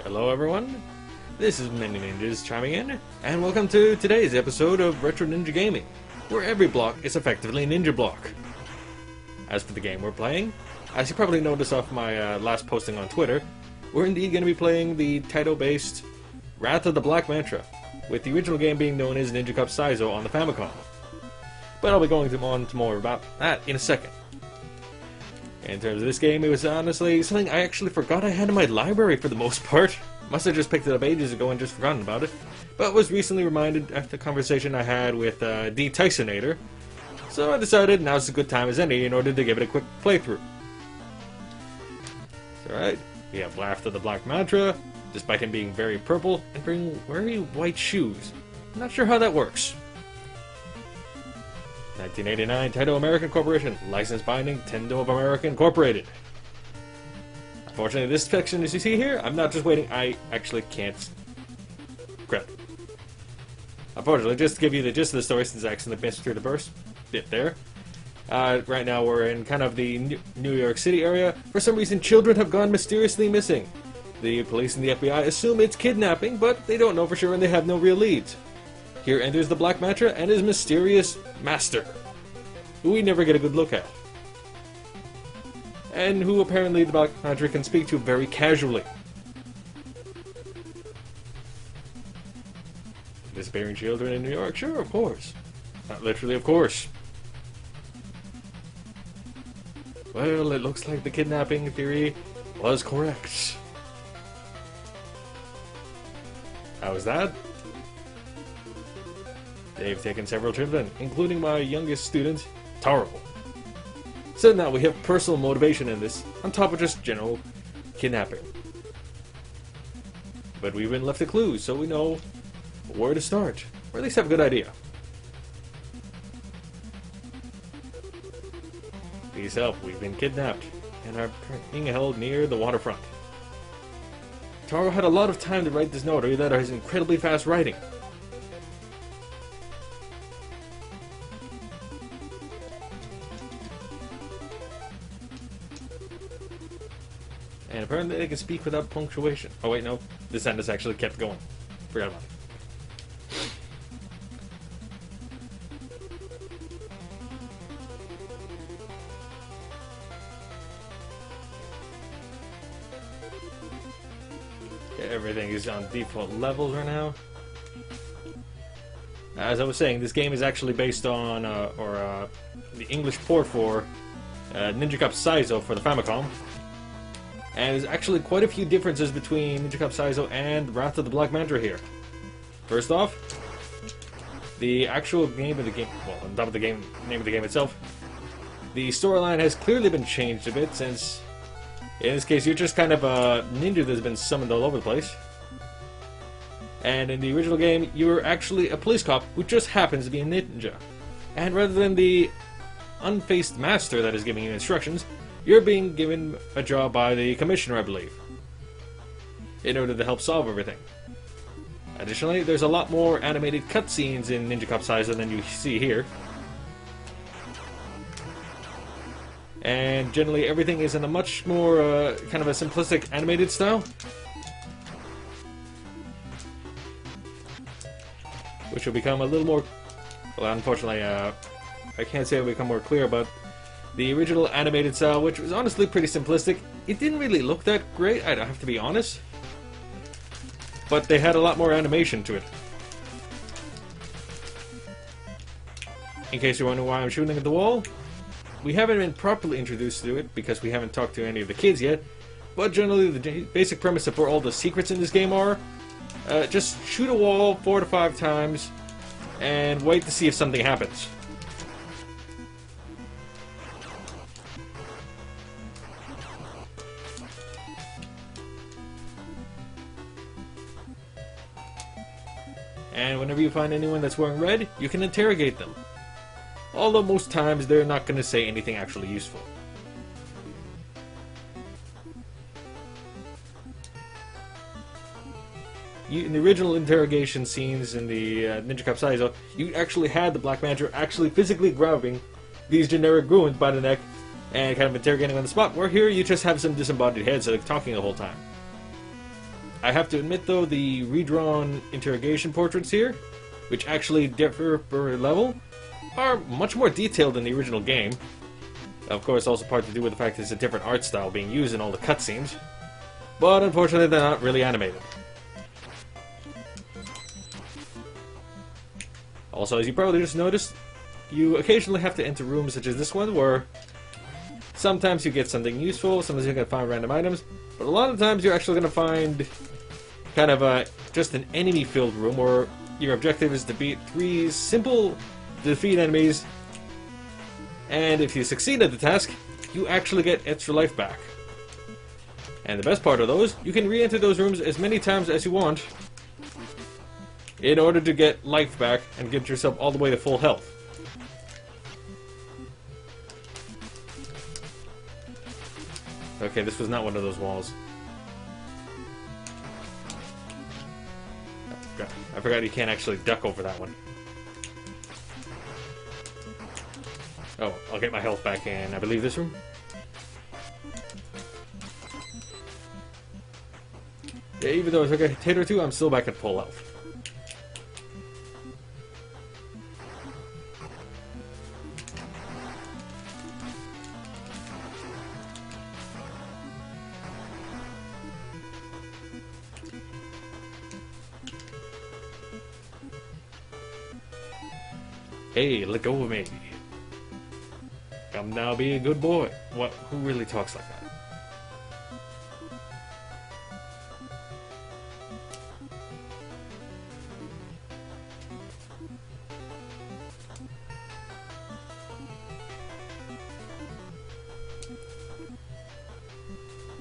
Hello everyone, this is ManyNinjas chiming in, and welcome to today's episode of Retro Ninja Gaming, where every block is effectively a ninja block. As for the game we're playing, as you probably noticed off my last posting on Twitter, we're indeed going to be playing the Taito-based Wrath of the Black Manta, with the original game being known as Taito-published on the Famicom. But I'll be going on to more about that in a second. In terms of this game, it was honestly something I actually forgot I had in my library for the most part. Must have just picked it up ages ago and just forgotten about it. But was recently reminded after the conversation I had with DTysonator. So I decided now's a good time as any in order to give it a quick playthrough. Alright, we have Wrath of the Black Manta, despite him being very purple and wearing very white shoes. I'm not sure how that works. 1989 Taito American Corporation, license by Nintendo of America Incorporated. Unfortunately, this section, as you see here, I'm not just waiting, I actually can't. Crap. Unfortunately, just to give you the gist of the story, since I accidentally missed through the first bit there. Right now we're in kind of the New York City area. For some reason, children have gone mysteriously missing. The police and the FBI assume it's kidnapping, but they don't know for sure and they have no real leads. Here enters the Black Manta and his mysterious master, who we never get a good look at. And who apparently the Black Manta can speak to very casually. Disappearing children in New York? Sure, of course. Not literally, of course. Well, it looks like the kidnapping theory was correct. How was that? They've taken several children, including my youngest student, Taro. So now we have personal motivation in this, on top of just general kidnapping. But we've been left a clue, so we know where to start, or at least have a good idea. Please help, we've been kidnapped, and are being held near the waterfront. Taro had a lot of time to write this note, or either his incredibly fast writing. And apparently they can speak without punctuation. Oh wait, no. This sentence actually kept going. Forgot about it. Okay, everything is on default levels right now. As I was saying, this game is actually based on, the English port for Taito-published for the Famicom. And there's actually quite a few differences between Taito-published and Wrath of the Black Manta here. First off, the actual name of the game, well, on top of the name of the game itself, the storyline has clearly been changed a bit since, in this case, you're just kind of a ninja that's been summoned all over the place. And in the original game, you were actually a police cop who just happens to be a ninja. And rather than the unfaced master that is giving you instructions, you're being given a job by the commissioner, I believe, in order to help solve everything. Additionally, there's a lot more animated cutscenes in Taito-published than you see here. And generally, everything is in a much more kind of a simplistic animated style, which will become a little more. Well, unfortunately, I can't say it will become more clear, but the original animated style, which was honestly pretty simplistic, it didn't really look that great, I'd have to be honest. But they had a lot more animation to it. In case you're wondering why I'm shooting at the wall, we haven't been properly introduced to it because we haven't talked to any of the kids yet. But generally, the basic premise for all the secrets in this game are just shoot a wall 4 to 5 times and wait to see if something happens. And whenever you find anyone that's wearing red, you can interrogate them. Although most times they're not going to say anything actually useful. In the original interrogation scenes in the Taito-published, you actually had the Black Manta actually physically grabbing these generic ruins by the neck and kind of interrogating on the spot, where here you just have some disembodied heads that are talking the whole time. I have to admit though, the redrawn interrogation portraits here, which actually differ per level, are much more detailed than the original game. Of course, also part to do with the fact that it's a different art style being used in all the cutscenes. But unfortunately, they're not really animated. Also, as you probably just noticed, you occasionally have to enter rooms such as this one, where sometimes you get something useful, sometimes you can find random items, but a lot of times you're actually going to find kind of just an enemy-filled room where your objective is to beat 3 simple defeat enemies, and if you succeed at the task, you actually get extra life back. And the best part of those, you can re-enter those rooms as many times as you want in order to get life back and get yourself all the way to full health. Okay, this was not one of those walls. I forgot you can't actually duck over that one. Oh, I'll get my health back in, I believe, this room. Yeah, even though I took a hit or two, I'm still back at full health. Hey, let go of me. Come now, be a good boy. What? Who really talks like that?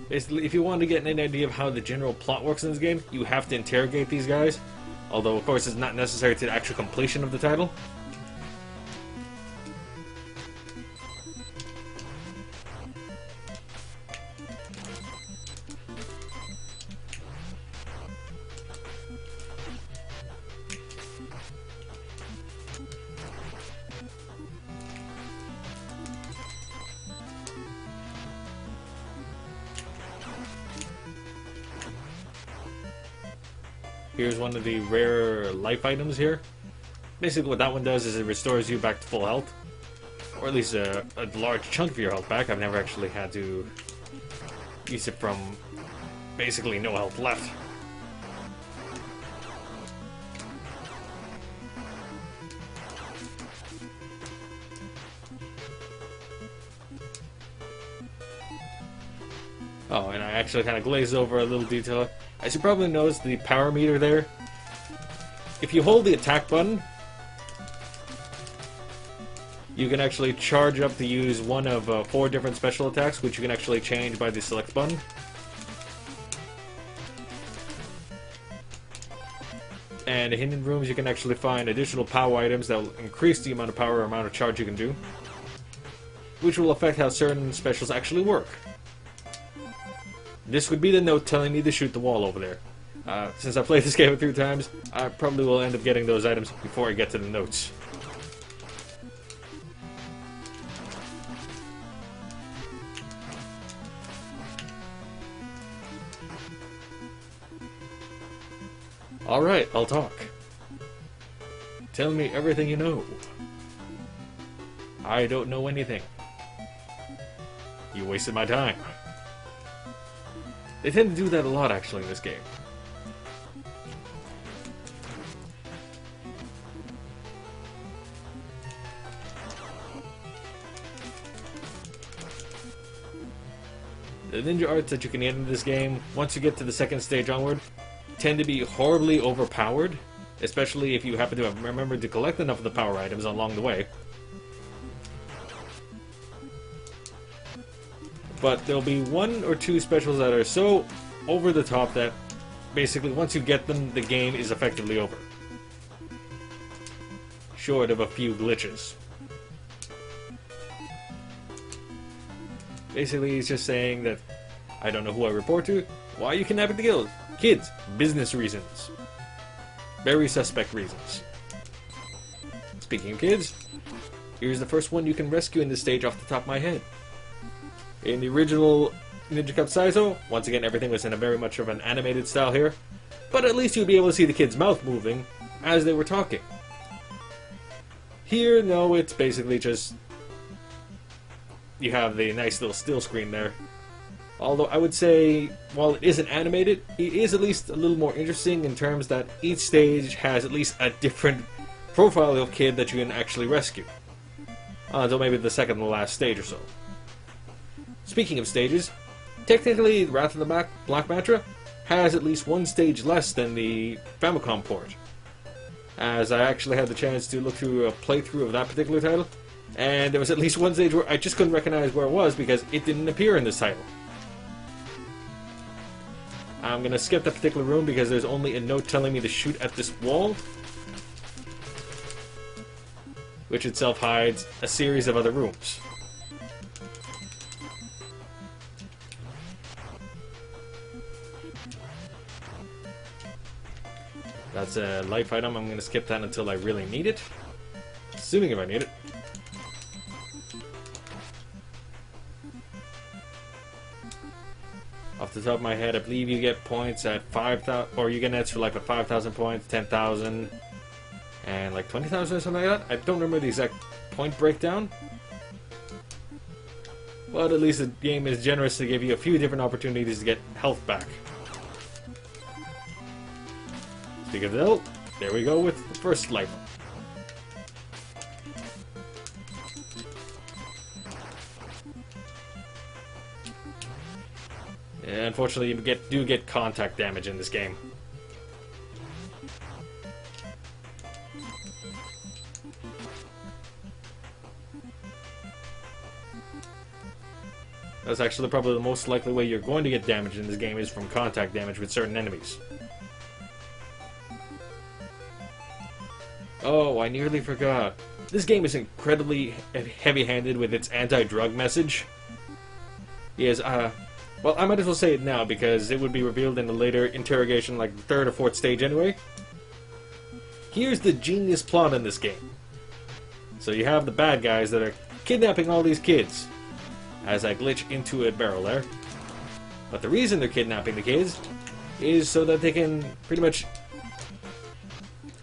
Basically, if you want to get an idea of how the general plot works in this game, you have to interrogate these guys. Although, of course, it's not necessary to the actual completion of the title. Here's one of the rare life items here. Basically what that one does is it restores you back to full health. Or at least a large chunk of your health back. I've never actually had to use it from basically no health left. Oh, and I actually kind of glazed over a little detail. As you probably noticed, the power meter there, if you hold the attack button, you can actually charge up to use one of 4 different special attacks, which you can actually change by the select button. And in hidden rooms, you can actually find additional power items that will increase the amount of power or amount of charge you can do, which will affect how certain specials actually work. This would be the note telling me to shoot the wall over there. Since I played this game a few times, I probably will end up getting those items before I get to the notes. Alright, I'll talk. Tell me everything you know. I don't know anything. You wasted my time. They tend to do that a lot, actually, in this game. The ninja arts that you can get in this game, once you get to the second stage onward, tend to be horribly overpowered, especially if you happen to have remembered to collect enough of the power items along the way. But there'll be 1 or 2 specials that are so over the top that basically once you get them, the game is effectively over. Short of a few glitches. Basically, he's just saying that I don't know who I report to. Why are you kidnapping the guild? Kids. Business reasons. Very suspect reasons. Speaking of kids, here's the first one you can rescue in this stage off the top of my head. In the original Ninja Cup Saizo, once again everything was in a very much of an animated style here, but at least you'd be able to see the kid's mouth moving as they were talking. Here, no, it's basically just... you have the nice little still screen there. Although I would say, while it isn't animated, it is at least a little more interesting in terms that each stage has at least a different profile of kid that you can actually rescue. Until maybe the second and the last stage or so. Speaking of stages, technically Wrath of the Black Manta has at least one stage less than the Famicom port. As I actually had the chance to look through a playthrough of that particular title, and there was at least one stage where I just couldn't recognize where it was because it didn't appear in this title. I'm going to skip that particular room because there's only a note telling me to shoot at this wall, which itself hides a series of other rooms. That's a life item. I'm going to skip that until I really need it. Assuming if I need it. Off the top of my head, I believe you get points at 5,000, or you get nets for like 5,000 points, 10,000, and like 20,000 or something like that. I don't remember the exact point breakdown. But at least the game is generous to give you a few different opportunities to get health back. Speaking of health, there we go with the first life. Yeah, unfortunately, you do get contact damage in this game. That's actually probably the most likely way you're going to get damage in this game is from contact damage with certain enemies. Oh, I nearly forgot. This game is incredibly heavy-handed with its anti-drug message. Yes, well, I might as well say it now because it would be revealed in a later interrogation, like the third or fourth stage anyway. Here's the genius plot in this game. So you have the bad guys that are kidnapping all these kids. As I glitch into a barrel there. But the reason they're kidnapping the kids is so that they can pretty much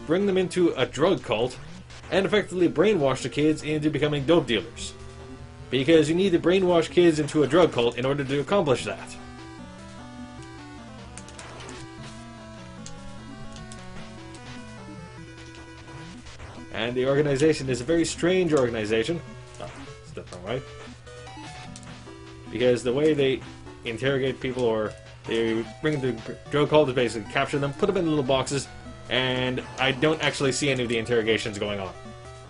bring them into a drug cult and effectively brainwash the kids into becoming dope dealers. Because you need to brainwash kids into a drug cult in order to accomplish that. And the organization is a very strange organization. Oh, it's the wrong way. Because the way they interrogate people, or they bring the drug cult, is basically capture them, put them in little boxes, and I don't actually see any of the interrogations going on.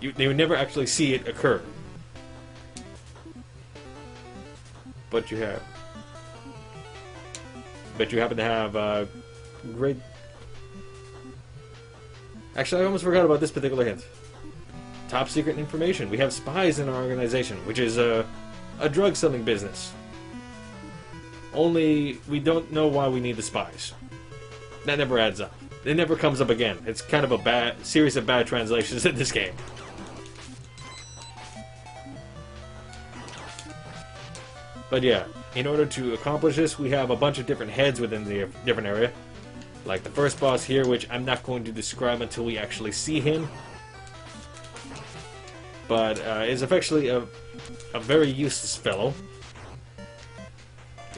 They would never actually see it occur. But you happen to have great... Actually, I almost forgot about this particular hint. Top secret information. We have spies in our organization, which is a drug-selling business. Only, we don't know why we need the spies. That never adds up. It never comes up again. It's kind of a series of bad translations in this game. But yeah, in order to accomplish this, we have a bunch of different heads within the different area. Like the first boss here, which I'm not going to describe until we actually see him. But is effectively a very useless fellow.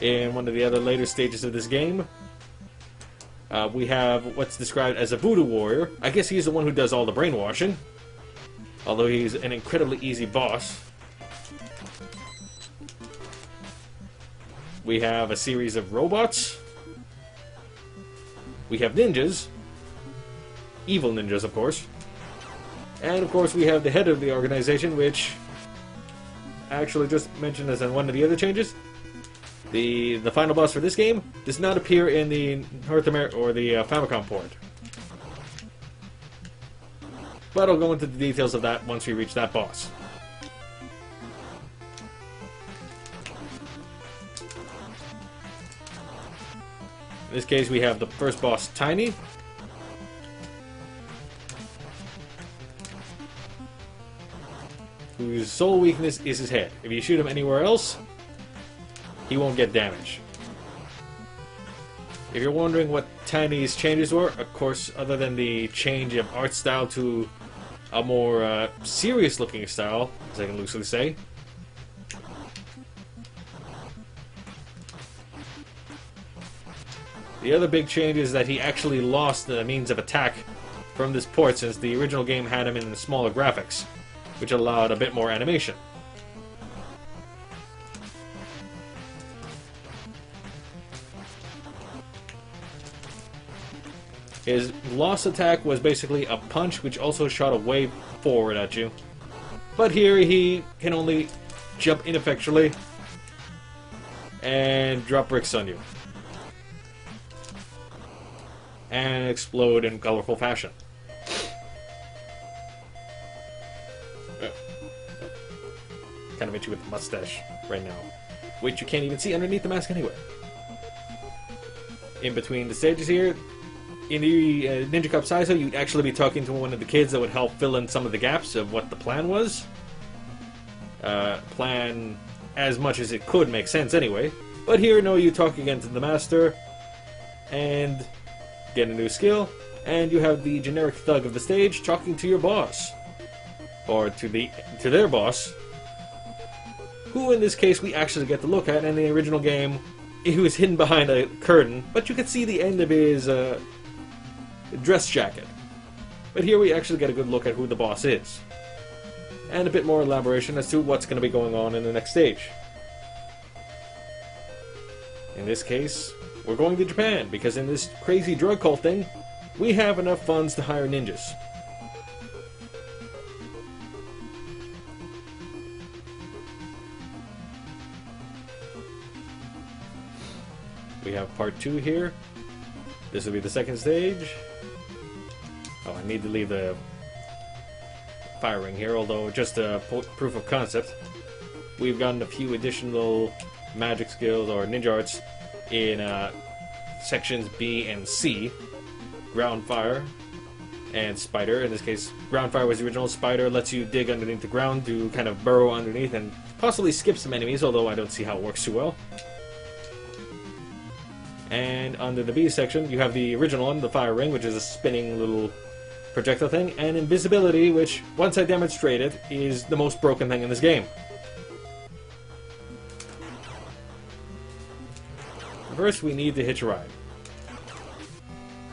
In one of the other later stages of this game, we have what's described as a voodoo warrior. I guess he's the one who does all the brainwashing. Although he's an incredibly easy boss. We have a series of robots. We have ninjas. Evil ninjas, of course. And, of course, we have the head of the organization, which I actually just mentioned as one of the other changes. The final boss for this game does not appear in the North America or the Famicom port. But I'll go into the details of that once we reach that boss. In this case, we have the first boss, Tiny. Whose sole weakness is his head. If you shoot him anywhere else, he won't get damage. If you're wondering what Tiny's changes were, of course, other than the change of art style to a more serious looking style, as I can loosely say, the other big change is that he actually lost the means of attack from this port, since the original game had him in smaller graphics, which allowed a bit more animation. His lost attack was basically a punch which also shot a wave forward at you. But here he can only jump ineffectually and drop bricks on you. And explode in colorful fashion. Kind of itchy with the mustache right now, which you can't even see underneath the mask anyway. In between the stages here, in the Ninja Cup Saizo, you'd actually be talking to one of the kids that would help fill in some of the gaps of what the plan was. Plan as much as it could make sense anyway. But here, no, you talk again to the master and get a new skill, and you have the generic thug of the stage talking to your boss, or to their boss, who in this case we actually get to look at. In the original game, he was hidden behind a curtain, but you could see the end of his dress jacket. But here we actually get a good look at who the boss is, and a bit more elaboration as to what's going to be going on in the next stage. In this case, we're going to Japan, because in this crazy drug cult thing, we have enough funds to hire ninjas. We have part 2 here. This will be the second stage. Oh, I need to leave the fire ring here, although just a proof of concept. We've gotten a few additional magic skills or ninja arts in sections B and C. Ground fire and spider. In this case, ground fire was the original. Spider lets you dig underneath the ground to kind of burrow underneath and possibly skip some enemies, although I don't see how it works too well. And under the B section, you have the original one, the fire ring, which is a spinning little projectile thing, and invisibility, which, once I demonstrated, is the most broken thing in this game. First, we need to hitch a ride.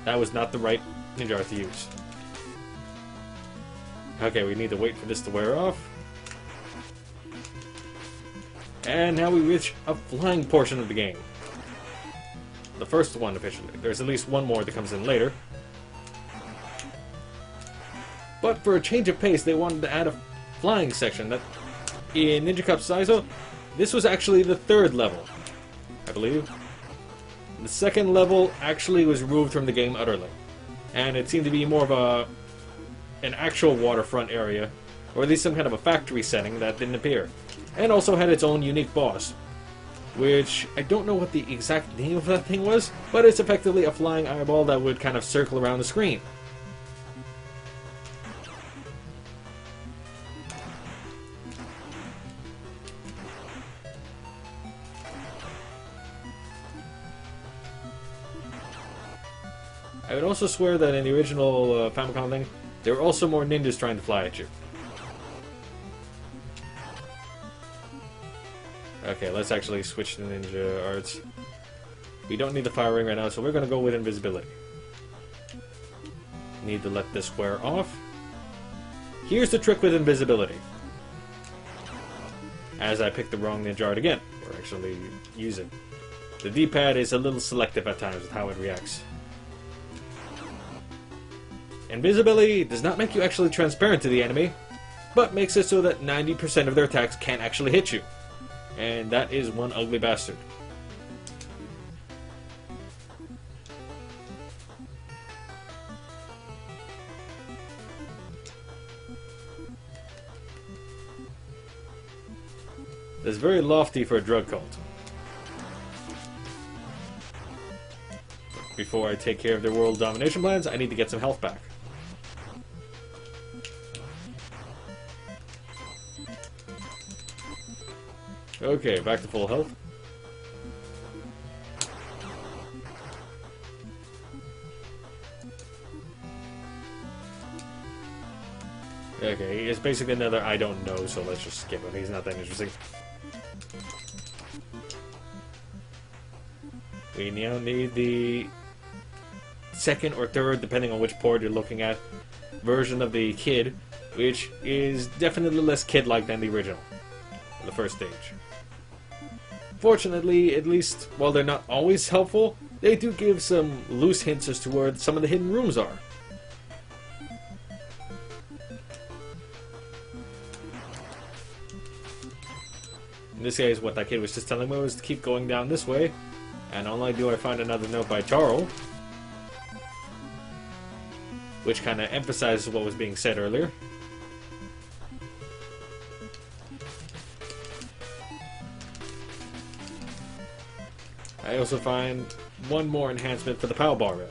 That was not the right ninja art to use. Okay, we need to wait for this to wear off. And now we reach a flying portion of the game. The first one, officially. There's at least one more that comes in later. But for a change of pace, they wanted to add a flying section. That in Ninja Cup Saizo, this was actually the 3rd level, I believe. The 2nd level actually was removed from the game utterly, and it seemed to be more of an actual waterfront area, or at least some kind of a factory setting that didn't appear, and also had its own unique boss, which I don't know what the exact name of that thing was, but it's effectively a flying eyeball that would kind of circle around the screen. I would also swear that in the original Famicom thing, there were also more ninjas trying to fly at you. Okay, let's actually switch to ninja arts. We don't need the fire ring right now, so we're going to go with invisibility. Need to let this wear off. Here's the trick with invisibility. As I picked the wrong ninja art again, or actually use it. The D-pad is a little selective at times with how it reacts. Invisibility does not make you actually transparent to the enemy, but makes it so that 90% of their attacks can't actually hit you. And that is one ugly bastard. That's very lofty for a drug cult. Before I take care of their world domination plans, I need to get some health back. Okay, back to full health. Okay, it's basically another I don't know, so let's just skip him. He's not that interesting. We now need the second or third, depending on which port you're looking at, version of the kid, which is definitely less kid-like than the original, the first stage. Fortunately, at least while they're not always helpful, they do give some loose hints as to where some of the hidden rooms are. In this case, what that kid was just telling me was to keep going down this way, and not only do I find another note by Taro, which kind of emphasizes what was being said earlier. I also find one more enhancement for the POW bar, rather.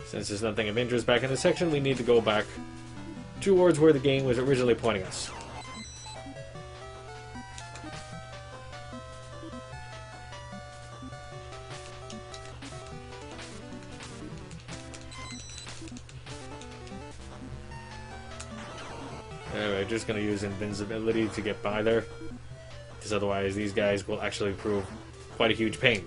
Since there's nothing of interest back in this section, we need to go back towards where the game was originally pointing us. Alright, just gonna use invincibility to get by there, because otherwise these guys will actually prove quite a huge pain.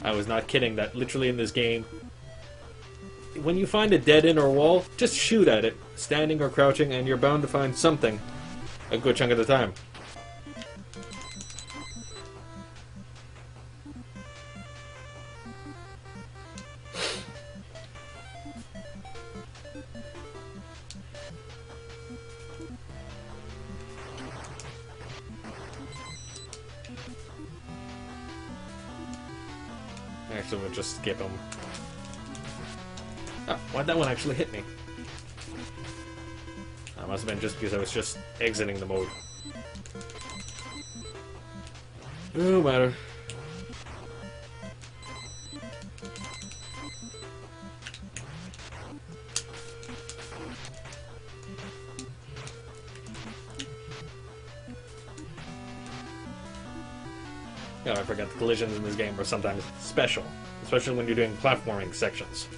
I was not kidding that literally in this game, when you find a dead end or wall, just shoot at it, standing or crouching, and you're bound to find something a good chunk of the time. Actually, we'll just skip them. Oh, why'd that one actually hit me? That must have been just because I was just exiting the mode. No matter. Yeah, I forgot the collisions in this game are sometimes special, especially when you're doing platforming sections.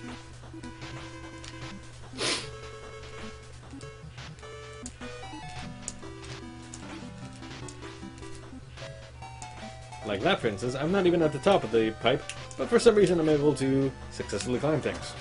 Like that, for instance, I'm not even at the top of the pipe, but for some reason I'm able to successfully climb things.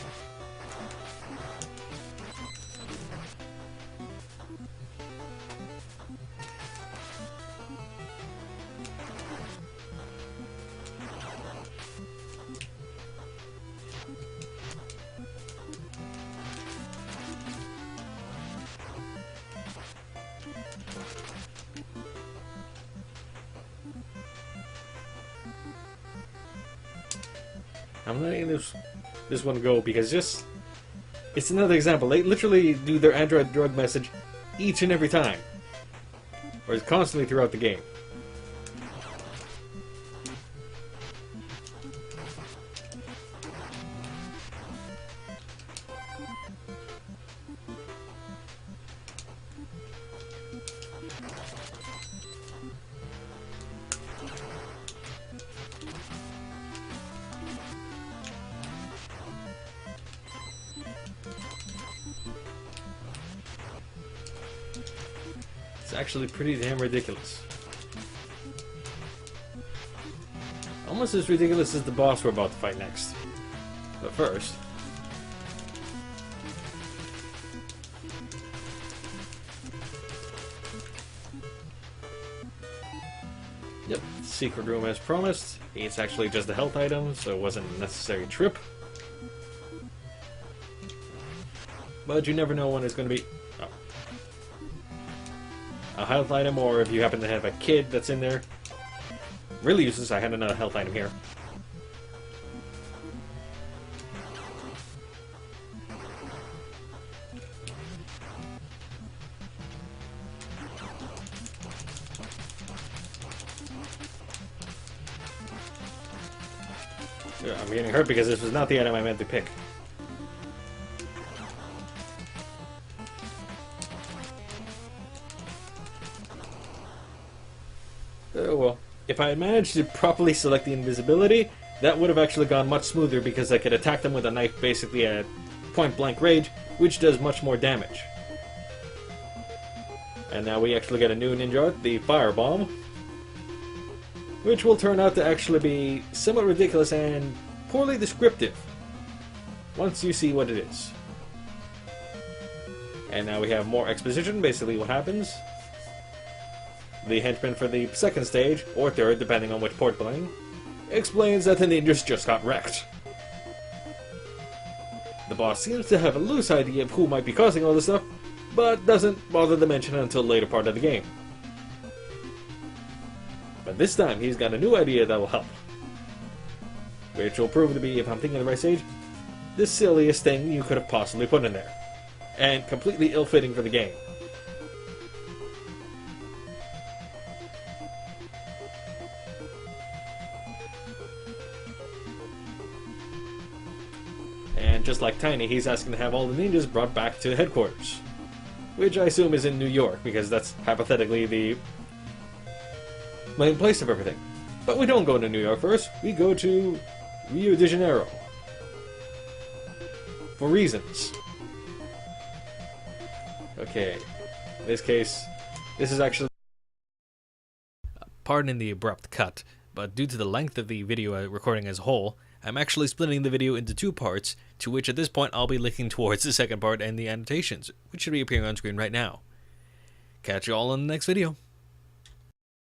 I'm letting this one go because it's another example. They literally do their Android drug message each and every time, or it's constantly throughout the game. It's actually pretty damn ridiculous. Almost as ridiculous as the boss we're about to fight next. But first... Yep, secret room as promised. It's actually just a health item, so it wasn't a necessary trip. But you never know when it's going to be a health item, or if you happen to have a kid that's in there. Really useless, I had another health item here. I'm getting hurt because this was not the item I meant to pick. Oh well. If I had managed to properly select the invisibility, that would have actually gone much smoother because I could attack them with a knife basically at point-blank range, which does much more damage. And now we actually get a new ninja art, the Firebomb, which will turn out to actually be somewhat ridiculous and poorly descriptive once you see what it is. And now we have more exposition, basically what happens. The henchman for the second stage, or third, depending on which port playing, explains that the ninjas just got wrecked. The boss seems to have a loose idea of who might be causing all this stuff, but doesn't bother to mention it until the later part of the game. But this time, he's got a new idea that will help. Which will prove to be, if I'm thinking of the right stage, the silliest thing you could have possibly put in there. And completely ill-fitting for the game. And just like Tiny, he's asking to have all the ninjas brought back to headquarters. Which I assume is in New York, because that's hypothetically the main place of everything. But we don't go to New York first, we go to Rio de Janeiro. For reasons. Okay, in this case, this is actually... Pardon the abrupt cut, but due to the length of the video recording as a whole, I'm actually splitting the video into two parts, to which at this point I'll be linking towards the second part and the annotations, which should be appearing on screen right now. Catch you all in the next video.